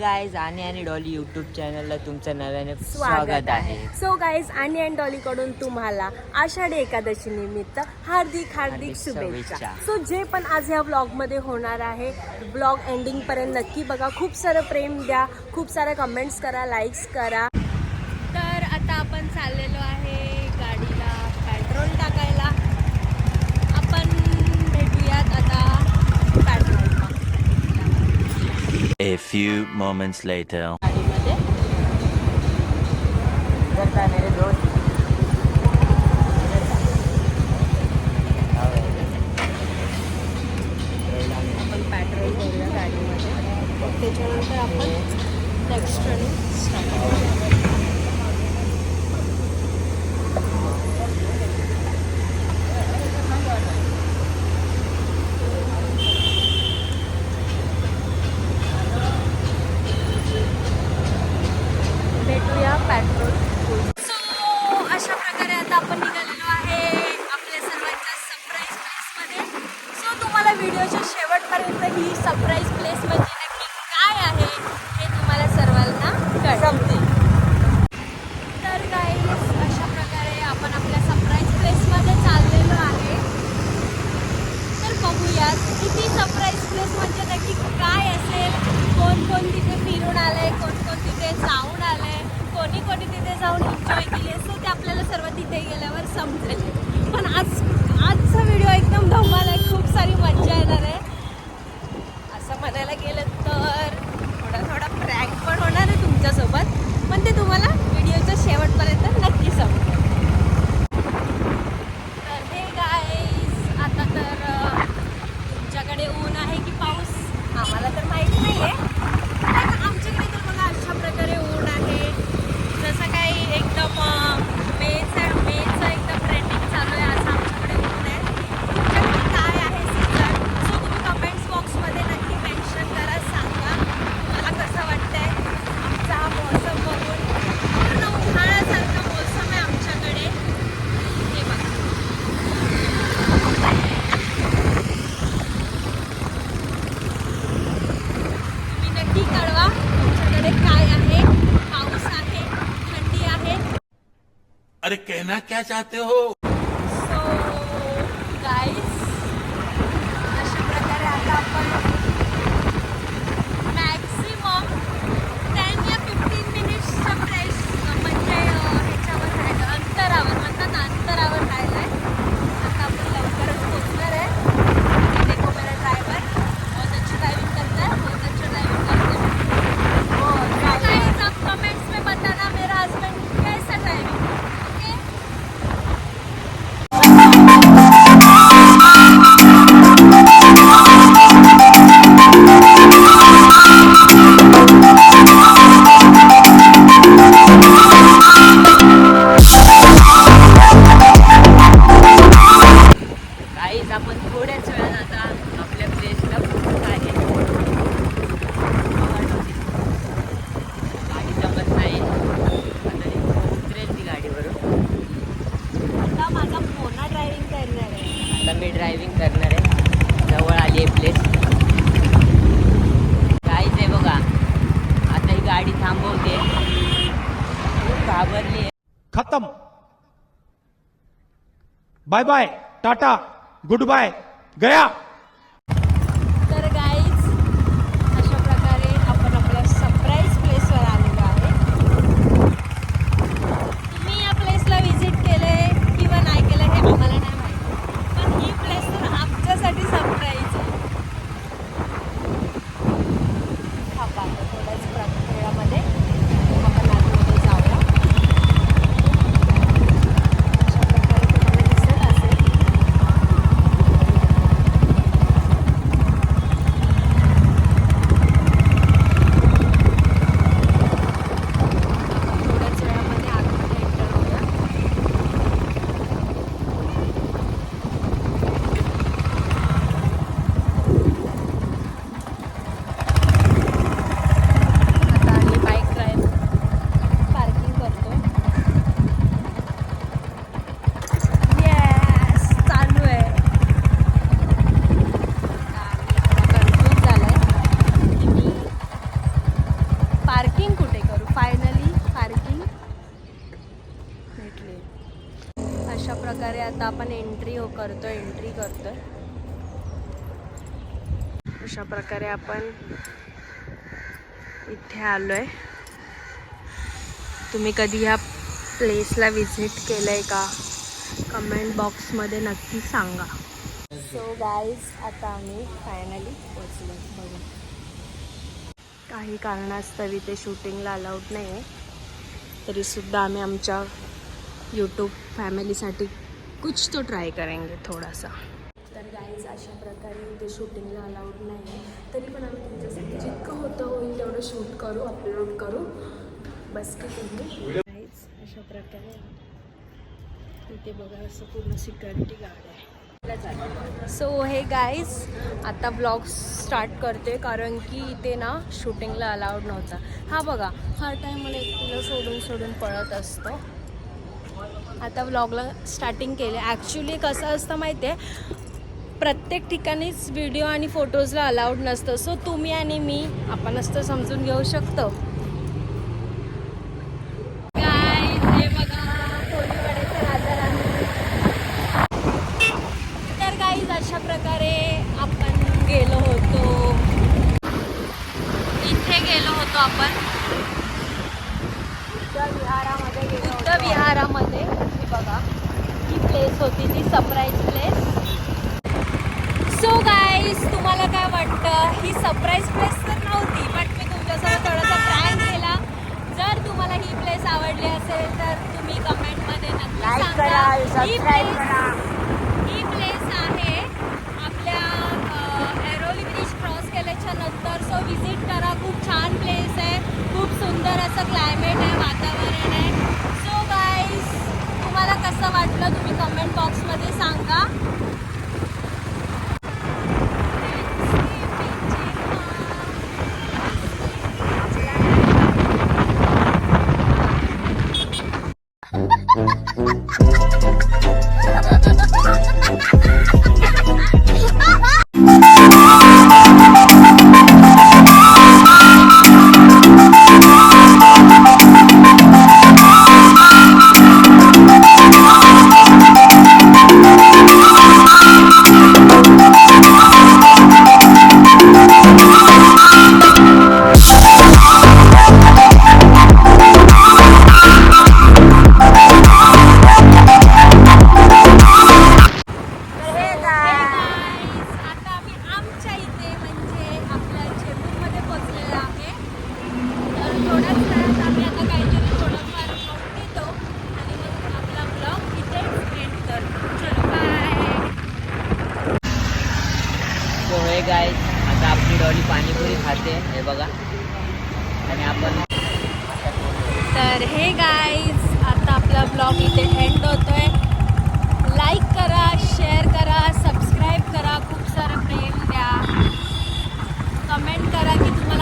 Guys आणि Dolly YouTube चॅनलला तुमचं नव्याने स्वागत आहे. सो गाईज आणि डॉली कडून तुम्हाला आषाढी एकादशी निमित्त हार्दिक हार्दिक शुभेच्छा. शुभेच्छा. सो जे पण आज ह्या ब्लॉग मध्ये होणार आहे, ब्लॉग एंडिंग पर्यंत नक्की बघा. खूप सारं प्रेम द्या, खूप सारे कमेंट्स करा, लाईक्स करा. तर आता आपण चाललेलो आहे गाडीला पेट्रोल टाकायला. आपण भेटूयात आता petrol pump. A few moments later. गाडीमध्ये मेरे दोस्त आपण पेट्रोल भरूया गाडीमध्ये. त्याच्यानंतर आपण नेक्स्ट रनिंग स्टार्ट करूया. भेटूया पेट्रोल. सो अशा प्रकारे आता आपण निघालेलो आहे आपल्या सर्वांच्या सरप्राईज प्लेसमध्ये. सो तुम्हाला व्हिडिओच्या शेवटपर्यंत ही सरप्राईज प्लेस म्हणजे नक्की काय आहे हे तुम्हाला सर्वांना कळेल. तर गाईज अशा प्रकारे आपण आपल्या सरप्राईज प्लेसमध्ये चाललेलो आहे. तर बघूयात की ती सरप्राईज प्लेस म्हणजे नक्की काय असेल. कोण कोण तिथे फिरून आले, कोण कोण तिथे जाऊन आले, कोणी कोणी तिथे जाऊन एन्जॉय केली. सो ते आपल्याला सर्व तिथे गेल्यावर समजेल. पण आजचा व्हिडिओ एकदम धमाल आहे. खूप सारी मजा येणार आहे. असं म्हणायला गेलं तर थोडा प्रँक पण होणार आहे तुमच्यासोबत, पण ते तुम्हाला व्हिडिओच्या शेवटपर्यंत नक्की समजेल. तर हे गाईज आता तर तुमच्याकडे ऊन आहे की पाऊस आम्हाला तर माहिती नाही आहे, पण आमच्याकडे तर बघा अशा प्रकारे ऊन आहे. जसं काही एकदम मेचं एकदम ट्रेंडिंग चालू आहे असं आमच्याकडे ऊन आहे. तुमच्याकडे काय आहे सीझन, सो तुम्ही कमेंट्स बॉक्समध्ये नक्की मेन्शन करा. सांगा मला कसं वाटतंय. आमचा हा मौसम बघून पूर्ण उन्हाळ्यासारखा मौसम आहे आमच्याकडे. हे बघा तुम्ही नक्की कळवा तुमच्याकडे काय आहे. पाऊस आहे, थंडी आहे. अरे कहना क्या चाहते हो? सो गाईज अशा प्रकारे आता आपण मॅक्सिमम 10 या 15 मिनिट्सच्या फ्रेश म्हणजे ह्याच्यावर राहिलं, अंतरावर म्हणतात ना, अंतरावर राहिलं आहे. आता आपण लवकरच पोचणार आहे. ये देखो मेरा ड्रायव्हर बहुत अच्छी ड्राइविंग करता है, बहुत अच्छा ड्राइविंग करते हैं. हो गाइस, आप कमेंट्स में बताना मेरा हस्बैंड कैसा ड्राइविंग. ओके. गाईज आपण थोड्याच वेळात आता आपल्या प्लेसला पोहोचत आहे. गाडी जमत नाही, आता उतरेल ती गाडीवरून. आता माझा मोना ड्रायव्हिंग करणार आहे. आता मी ड्रायव्हिंग करणार आहे. जवळ आली आहे प्लेस. गाईज आहे बघा, आता ही गाडी थांबवते. खूप घाबरली आहे. खत्म. Bye bye, tata, good bye, गया. तर गाईज अशा प्रकारे आपण आपल्या सरप्राईज प्लेसवर आलेलो आहे. तुम्ही या प्लेसला व्हिजिट केले किंवा नाही केलं हे आम्हाला नाही माहिती, पण ही प्लेस तर आमच्यासाठी सरप्राईज आहे. थांबा आता थोड्याच वेळामध्ये आपण आतमध्ये जाऊया. अशा प्रकारे तुम्हाला दिसत असेल. अशा प्रकारे आता आपण एंट्री करतोय. अशा प्रकारे आपण इथे आलोय. तुम्ही कधी ह्या प्लेसला विजिट केलंय का? कमेंट बॉक्समध्ये नक्की सांगा. सो गाईज आता आम्ही फायनली पोचलो. बघा, काही कारणास्तव इथे शूटिंगला अलाउड नाही आहे, तरीसुद्धा आम्ही आमच्या यूट्यूब फॅमिलीसाठी कुछ तो ट्राय करेंगे थोडासा. तर गाईज अशा प्रकारे इथे शूटिंगला अलाउड नाही आहे, तरी पण आम्ही तुमच्यासाठी जितकं होईल तेवढं शूट करू, अपलोड करू. बस की तुम्ही गाईज अशा प्रकारे इथे बघा, असं पूर्ण सिक्युरिटी गार्ड आहे. सो हे गाईज आता ब्लॉग स्टार्ट करते, कारण की इथे ना शूटिंगला अलाउड नव्हता. हा बघा, हर टाईम मला एकटीला सोडून पळत असतो. आता व्लॉगला स्टार्टिंग केले. ॲक्च्युली कसं असतं माहिती आहे, प्रत्येक ठिकाणीच व्हिडिओ आणि फोटोजला अलाउड नसतं. सो तुम्ही आणि मी आपणच तर समजून घेऊ शकतो. गाईज हे बघा, कोळीवाड्याचं राजाराणी. तर गाईज अशा प्रकारे आपण गेलो होतो आपण बुद्ध विहारामध्ये. ही बघा, ही प्लेस होती, ती सरप्राईज प्लेस. सो गाईज तुम्हाला काय वाटतं? ही सरप्राईज प्लेस तर नव्हती, बट मी तुमच्यासोबत थोडासा प्रँक केला. जर तुम्हाला ही प्लेस आवडली असेल तर तुम्ही कमेंटमध्ये नक्की सांगा. ही प्लेस आहे आपल्या ऐरोली ब्रिज क्रॉस केल्याच्या नंतर. सो विजिट करा, खूप छान प्लेस आहे, खूप सुंदर असं क्लायमेट आहे, वातावरण आहे. सो गाईज तुम्हाला कसं वाटलं तुम्ही कमेंट बॉक्समध्ये सांगा. गाईज आता आपली डॉली पाणीपुरी खाते, हे बघा. आणि आपण तर हे गाईज आता आपला ब्लॉग इथे एंड होतोय. लाईक करा, शेअर करा, सबस्क्राईब करा, खूप सारं प्रेम द्या, कमेंट करा की तुम्हाला